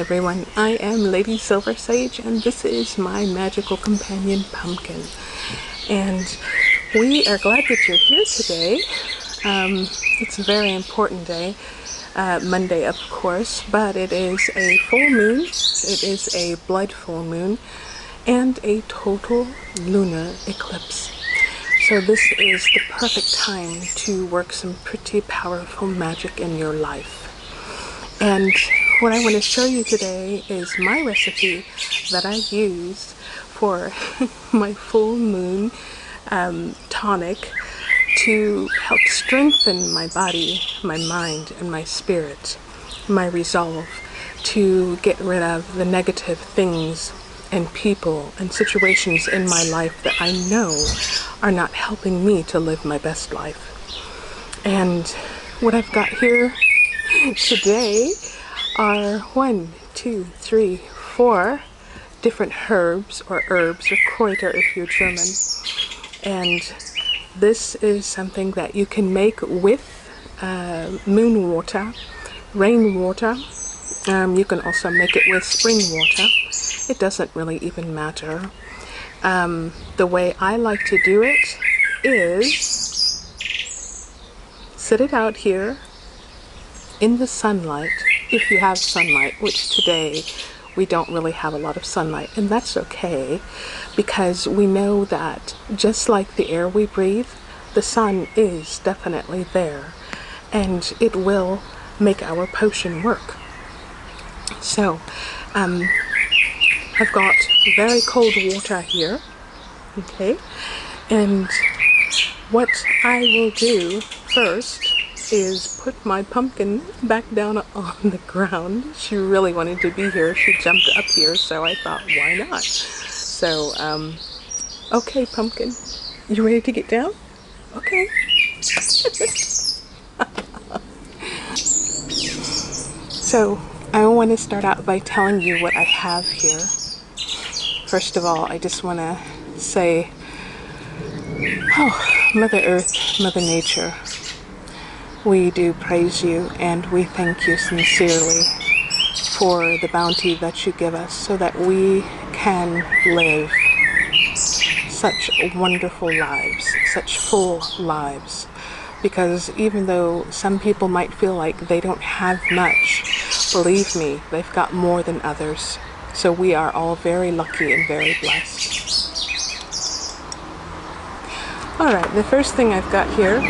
everyone, I am Lady Silver Sage and this is my magical companion pumpkin, and we are glad that you're here today. It's a very important day, Monday of course, but it is a full moon, it is a blood full moon, and a total lunar eclipse. So this is the perfect time to work some pretty powerful magic in your life. And what I want to show you today is my recipe that I used for my full moon tonic to help strengthen my body, my mind, and my spirit, my resolve to get rid of the negative things and people and situations in my life that I know are not helping me to live my best life. And what I've got here today are 4 different herbs or Kräuter if you're German. And this is something that you can make with moon water, rain water. You can also make it with spring water. It doesn't really even matter. The way I like to do it is sit it out here in the sunlight, if you have sunlight, which today we don't really have a lot of sunlight, and that's okay, because we know that just like the air we breathe, the sun is definitely there, and it will make our potion work. So, I've got very cold water here, okay, and what I will do first is put my pumpkin back down on the ground. She really wanted to be here. She jumped up here, so I thought, why not? So, okay, pumpkin, you ready to get down? Okay. So, I want to start out by telling you what I have here. First of all, I just want to say, oh, Mother Earth, Mother Nature, we do praise you and we thank you sincerely for the bounty that you give us so that we can live such wonderful lives, such full lives. Because even though some people might feel like they don't have much, believe me, they've got more than others. So we are all very lucky and very blessed. Alright, the first thing I've got here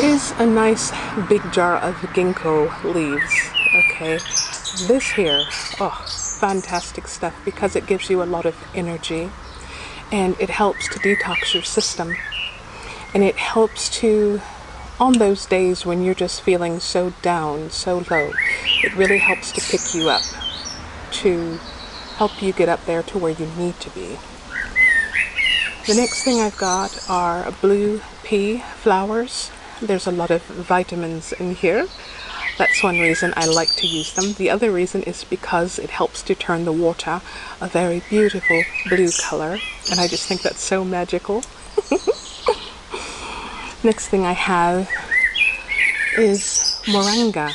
is a nice big jar of ginkgo leaves. Okay, this here, oh, fantastic stuff, because it gives you a lot of energy and it helps to detox your system, and it helps to, on those days when you're just feeling so down, so low, it really helps to pick you up, to help you get up there to where you need to be. The next thing I've got are blue pea flowers. There's a lot of vitamins in here. That's one reason I like to use them. The other reason is because it helps to turn the water a very beautiful blue color, and I just think that's so magical. Next thing I have is Moringa,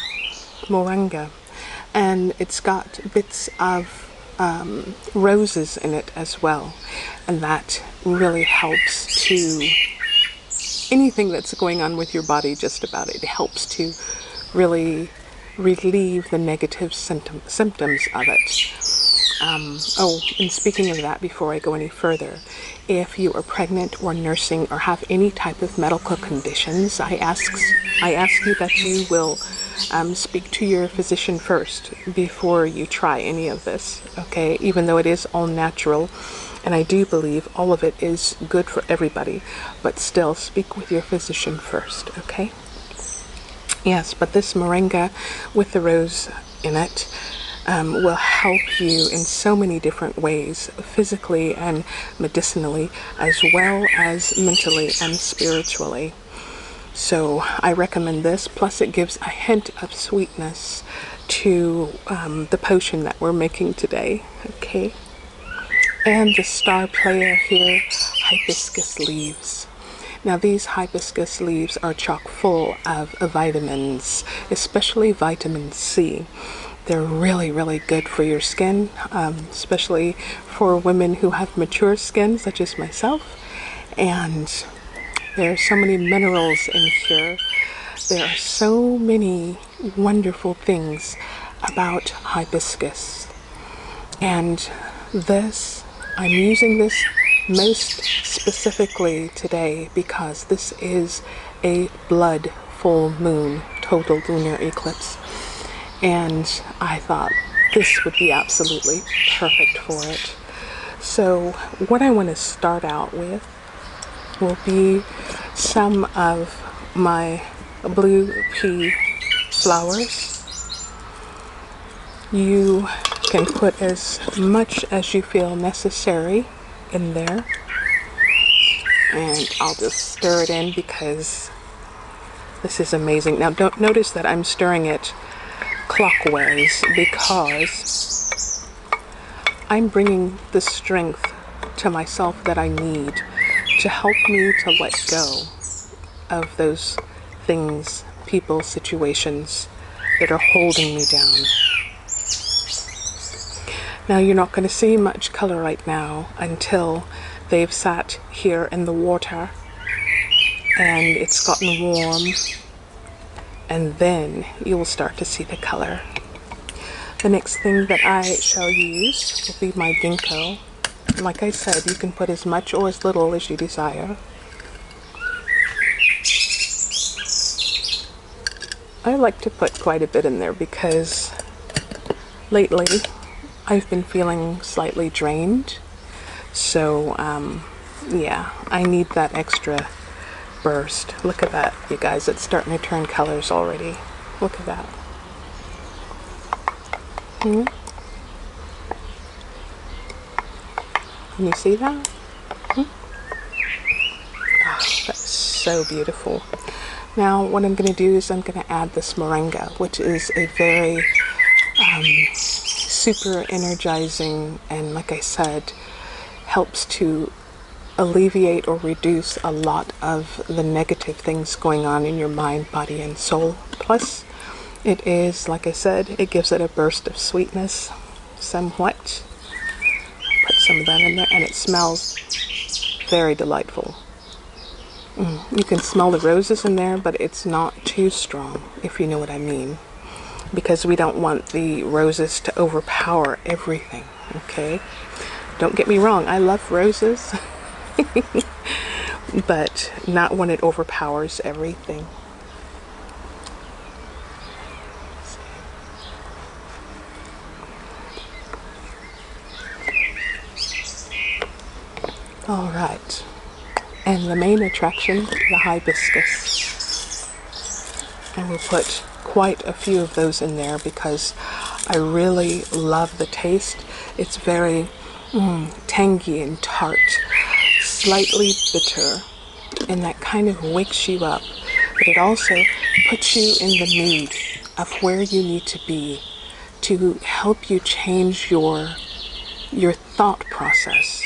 and it's got bits of roses in it as well, and that really helps to anything that's going on with your body, just about it helps to really relieve the negative symptoms of it. Oh, and speaking of that, before I go any further, if you are pregnant or nursing or have any type of medical conditions, I ask you that you will speak to your physician first before you try any of this, okay? Even though it is all natural, and I do believe all of it is good for everybody, but still speak with your physician first, okay? Yes, but this Moringa with the rose in it will help you in so many different ways, physically and medicinally, as well as mentally and spiritually. So I recommend this, plus it gives a hint of sweetness to the potion that we're making today, okay? And the star player here, hibiscus leaves. Now these hibiscus leaves are chock full of vitamins, especially vitamin C. They're really, really good for your skin, especially for women who have mature skin, such as myself. And there are so many minerals in here. There are so many wonderful things about hibiscus. And this, I'm using this most specifically today because this is a blood full moon total lunar eclipse. And I thought this would be absolutely perfect for it. So what I want to start out with will be some of my blue pea flowers. You can put as much as you feel necessary in there. And I'll just stir it in because this is amazing. Now don't notice that I'm stirring it clockwise because I'm bringing the strength to myself that I need to help me to let go of those things, people, situations that are holding me down. Now you're not going to see much color right now until they've sat here in the water and it's gotten warm, and then you will start to see the color. The next thing that I shall use will be my ginkgo. Like I said, you can put as much or as little as you desire. I like to put quite a bit in there because lately I've been feeling slightly drained. So yeah, I need that extra burst. Look at that, you guys. It's starting to turn colors already. Look at that. Can you see that? Oh, that's so beautiful. Now what I'm going to do is I'm going to add this Moringa, which is a very super energizing, and like I said, helps to alleviate or reduce a lot of the negative things going on in your mind, body, and soul. Plus, it is, like I said, it gives it a burst of sweetness, somewhat. Put some of that in there, and it smells very delightful. You can smell the roses in there, but it's not too strong, if you know what I mean, because we don't want the roses to overpower everything, okay? Don't get me wrong, I love roses, but not when it overpowers everything. All right, and the main attraction, the hibiscus. And we'll put quite a few of those in there because I really love the taste. It's very tangy and tart, slightly bitter, and that kind of wakes you up, but it also puts you in the mood of where you need to be to help you change your thought process.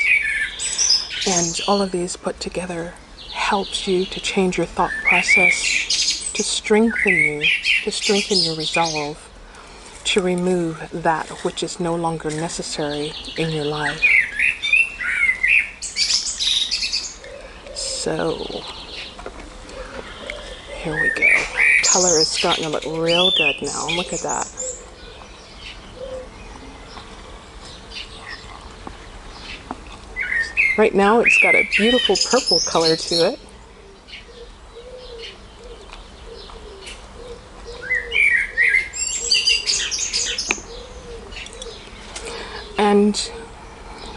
And all of these put together helps you to change your thought process, to strengthen you, to strengthen your resolve, to remove that which is no longer necessary in your life. So, here we go. Color is starting to look real good now. Look at that. Right now it's got a beautiful purple color to it. And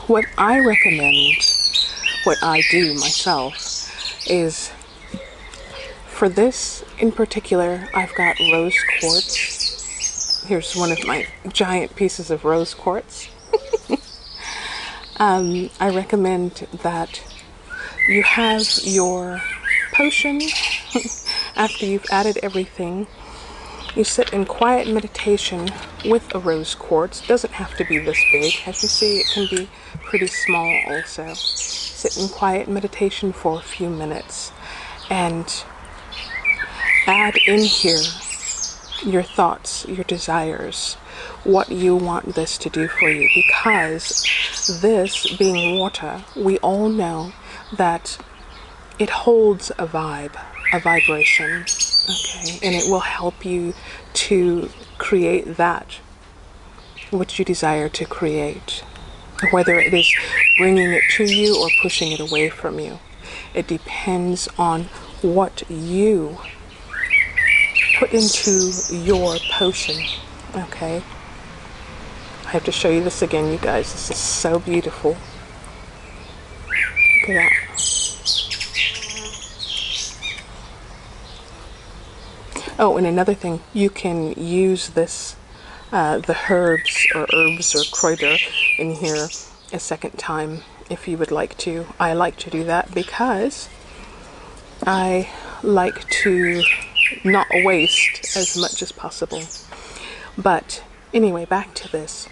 what I recommend, what I do myself, is for this in particular, I've got rose quartz. Here's one of my giant pieces of rose quartz. I recommend that you have your potion after you've added everything. You sit in quiet meditation with a rose quartz. It doesn't have to be this big. As you see, it can be pretty small also. Sit in quiet meditation for a few minutes. and add in here your thoughts, your desires, what you want this to do for you, because this being water, we all know that it holds a vibe, a vibration, okay, and it will help you to create that which you desire to create, whether it is bringing it to you or pushing it away from you. It depends on what you put into your potion, okay? I have to show you this again, you guys. This is so beautiful. Look at that. Oh, and another thing, you can use this, the herbs or kräuter in here a second time if you would like to. I like to do that because I like to not waste as much as possible. But anyway, back to this.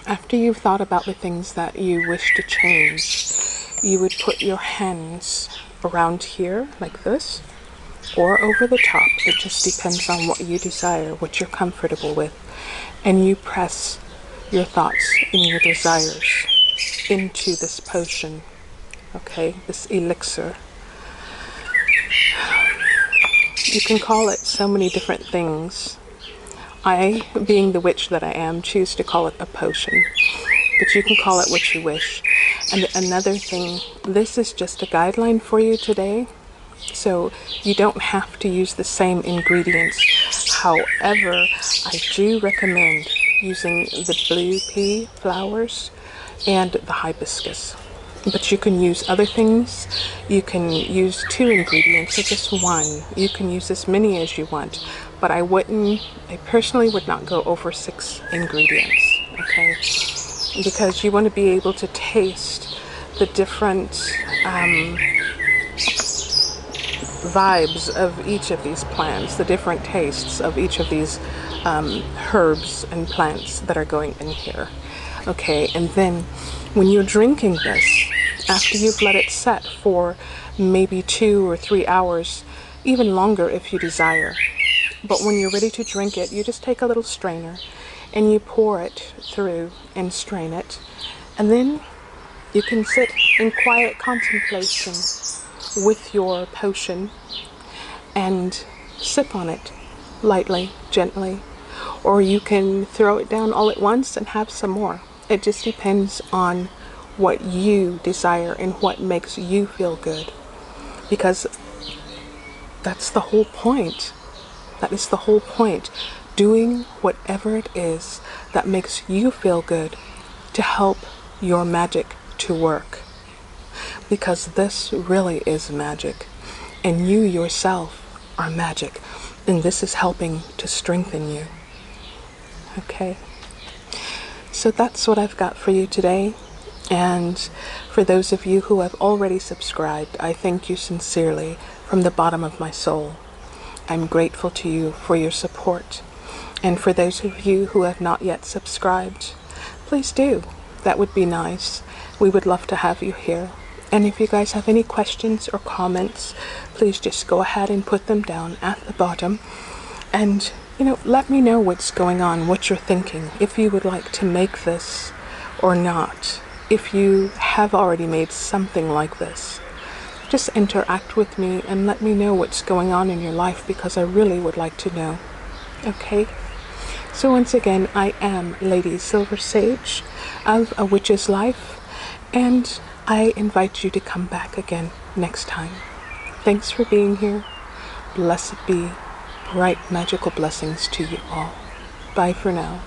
After you've thought about the things that you wish to change, you would put your hands around here like this, or over the top. It just depends on what you desire, what you're comfortable with. And you press your thoughts and your desires into this potion, okay, this elixir. You can call it so many different things. I, being the witch that I am, choose to call it a potion, but you can call it what you wish. And another thing, this is just a guideline for you today, so you don't have to use the same ingredients. However, I do recommend using the blue pea flowers and the hibiscus. But you can use other things. You can use 2 ingredients or just 1. You can use as many as you want. But I personally would not go over 6 ingredients, okay? Because you want to be able to taste the different vibes of each of these plants, the different tastes of each of these herbs and plants that are going in here. Okay, and then when you're drinking this, after you've let it set for maybe 2 or 3 hours, even longer if you desire, but when you're ready to drink it, you just take a little strainer and you pour it through and strain it, and then you can sit in quiet contemplation with your potion and sip on it lightly, gently, or you can throw it down all at once and have some more. It just depends on what you desire and what makes you feel good, because that's the whole point. That is the whole point. Doing whatever it is that makes you feel good to help your magic to work, because this really is magic, and you yourself are magic, and this is helping to strengthen you. Okay, so that's what I've got for you today. And for those of you who have already subscribed, I thank you sincerely from the bottom of my soul. I'm grateful to you for your support. And for those of you who have not yet subscribed, please do. That would be nice. We would love to have you here. And if you guys have any questions or comments, please just go ahead and put them down at the bottom. And, let me know what's going on, what you're thinking, if you would like to make this or not. If you have already made something like this, just interact with me and let me know what's going on in your life, because I really would like to know. Okay? So once again, I am Lady Silver Sage of A Witch's Life, and I invite you to come back again next time. Thanks for being here. Blessed be. Bright magical blessings to you all. Bye for now.